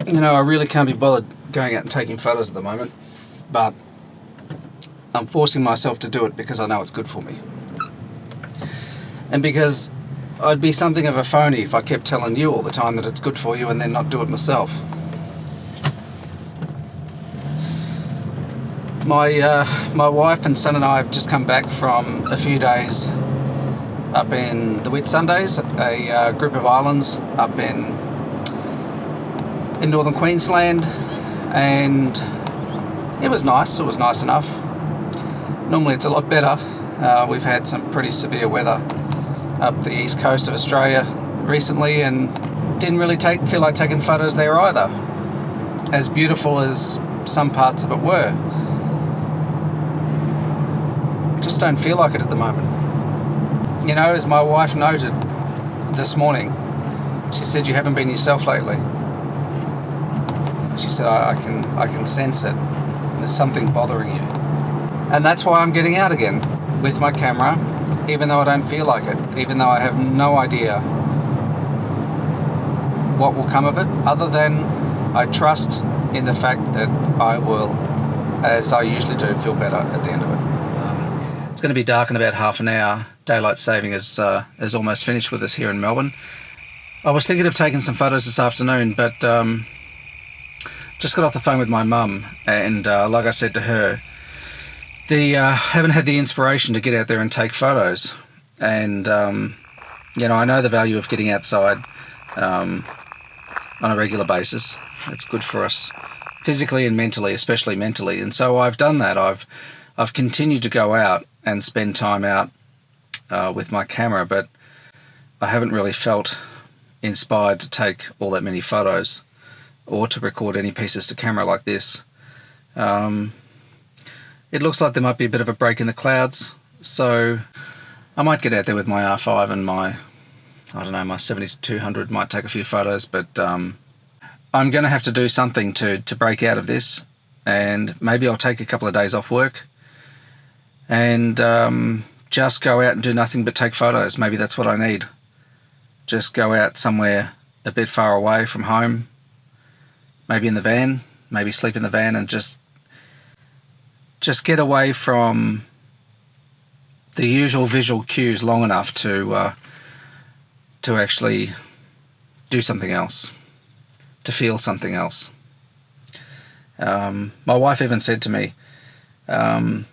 You know, I really can't be bothered going out and taking photos at the moment, but I'm forcing myself to do it because I know it's good for me. And because I'd be something of a phony if I kept telling you all the time that it's good for you and then not do it myself. My wife and son and I have just come back from a few days up in the Whitsundays, a group of islands up in northern Queensland, and it was nice. It was nice enough. Normally it's a lot better. We've had some pretty severe weather up the east coast of Australia recently, and didn't really feel like taking photos there either, as beautiful as some parts of it were. Just don't feel like it at the moment. You know, as my wife noted this morning, she said, "You haven't been yourself lately." She said, I can sense it. There's something bothering you. And that's why I'm getting out again with my camera, even though I don't feel like it, even though I have no idea what will come of it, other than I trust in the fact that I will, as I usually do, feel better at the end of it. It's going to be dark in about half an hour. Daylight saving is almost finished with us here in Melbourne. I was thinking of taking some photos this afternoon, but just got off the phone with my mum, and like I said to her, haven't had the inspiration to get out there and take photos. And you know, I know the value of getting outside on a regular basis. It's good for us physically and mentally, especially mentally. And so I've done that. I've continued to go out and spend time out with my camera, but I haven't really felt inspired to take all that many photos or to record any pieces to camera like this. It looks like there might be a bit of a break in the clouds, so I might get out there with my R5 and my 70-200, might take a few photos, but I'm going to have to do something to break out of this, and maybe I'll take a couple of days off work and just go out and do nothing but take photos. Maybe that's what I need. Just go out somewhere a bit far away from home, maybe in the van, maybe sleep in the van, and just get away from the usual visual cues long enough to actually do something else, to feel something else. My wife even said to me, and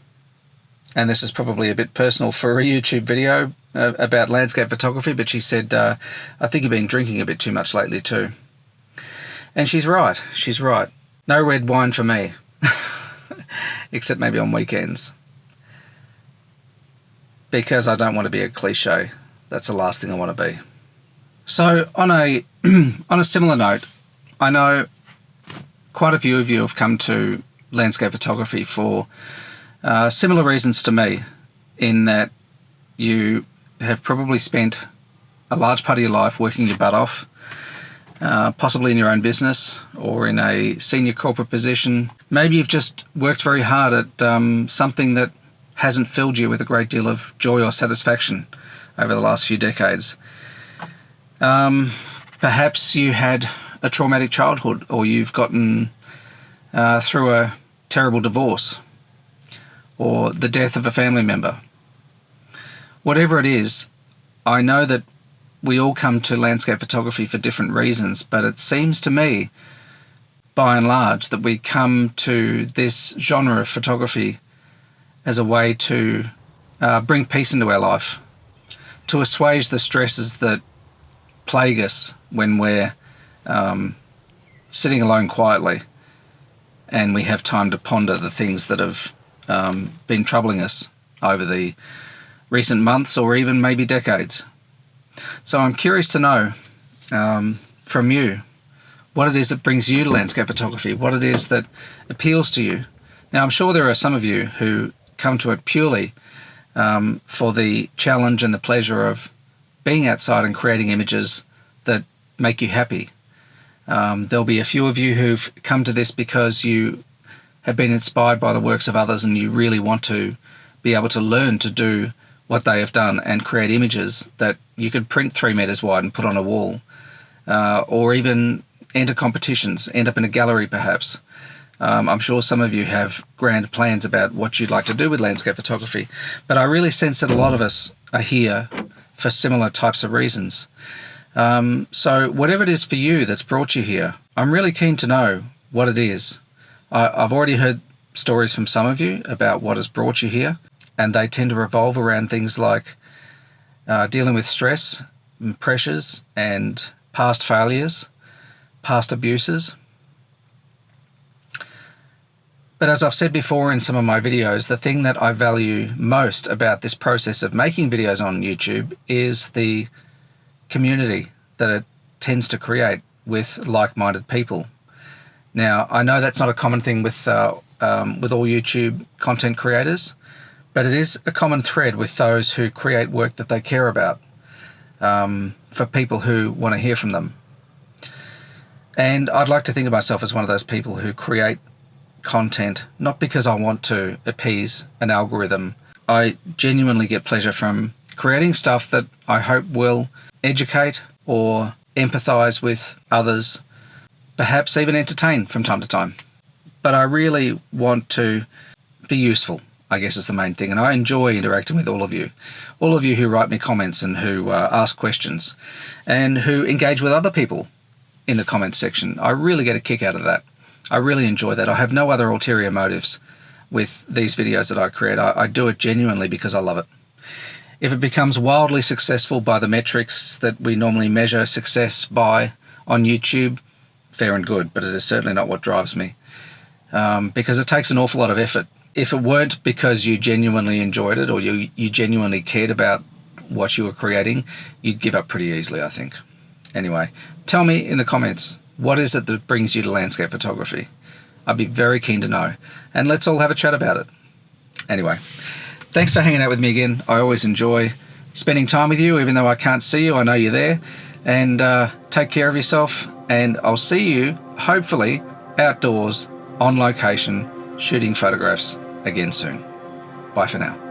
this is probably a bit personal for a YouTube video about landscape photography, but she said, I think you've been drinking a bit too much lately too. And she's right. No red wine for me, except maybe on weekends, because I don't want to be a cliche. That's the last thing I want to be. So on a similar note, I know quite a few of you have come to landscape photography for similar reasons to me, in that you have probably spent a large part of your life working your butt off, possibly in your own business or in a senior corporate position. Maybe you've just worked very hard at something that hasn't filled you with a great deal of joy or satisfaction over the last few decades. Perhaps you had a traumatic childhood, or you've gotten through a terrible divorce or the death of a family member. Whatever it is, I know that we all come to landscape photography for different reasons, but it seems to me, by and large, that we come to this genre of photography as a way to bring peace into our life, to assuage the stresses that plague us when we're sitting alone quietly and we have time to ponder the things that have been troubling us over the recent months or even maybe decades. So I'm curious to know from you what it is that brings you to landscape photography, what it is that appeals to you. Now, I'm sure there are some of you who come to it purely for the challenge and the pleasure of being outside and creating images that make you happy. There'll be a few of you who've come to this because you have been inspired by the works of others and you really want to be able to learn to do what they have done and create images that you could print 3 meters wide and put on a wall, or even enter competitions, end up in a gallery perhaps. I'm sure some of you have grand plans about what you'd like to do with landscape photography, but I really sense that a lot of us are here for similar types of reasons. So whatever it is for you that's brought you here, I'm really keen to know what it is. I've already heard stories from some of you about what has brought you here, and they tend to revolve around things like dealing with stress and pressures and past failures, past abuses. But as I've said before in some of my videos, the thing that I value most about this process of making videos on YouTube is the community that it tends to create with like-minded people. Now, I know that's not a common thing with all YouTube content creators, but it is a common thread with those who create work that they care about, for people who want to hear from them. And I'd like to think of myself as one of those people who create content, not because I want to appease an algorithm. I genuinely get pleasure from creating stuff that I hope will educate or empathize with others, perhaps even entertain from time to time. But I really want to be useful, I guess, is the main thing. And I enjoy interacting with all of you who write me comments and who ask questions and who engage with other people in the comments section. I really get a kick out of that. I really enjoy that. I have no other ulterior motives with these videos that I create. I do it genuinely because I love it. If it becomes wildly successful by the metrics that we normally measure success by on YouTube, fair and good, but it is certainly not what drives me, because it takes an awful lot of effort. If it weren't because you genuinely enjoyed it or you genuinely cared about what you were creating, you'd give up pretty easily, I think. Anyway, tell me in the comments, what is it that brings you to landscape photography? I'd be very keen to know, and let's all have a chat about it. Anyway, thanks for hanging out with me again. I always enjoy spending time with you, even though I can't see you. I know you're there. And take care of yourself, and I'll see you, hopefully, outdoors, on location, shooting photographs again soon. Bye for now.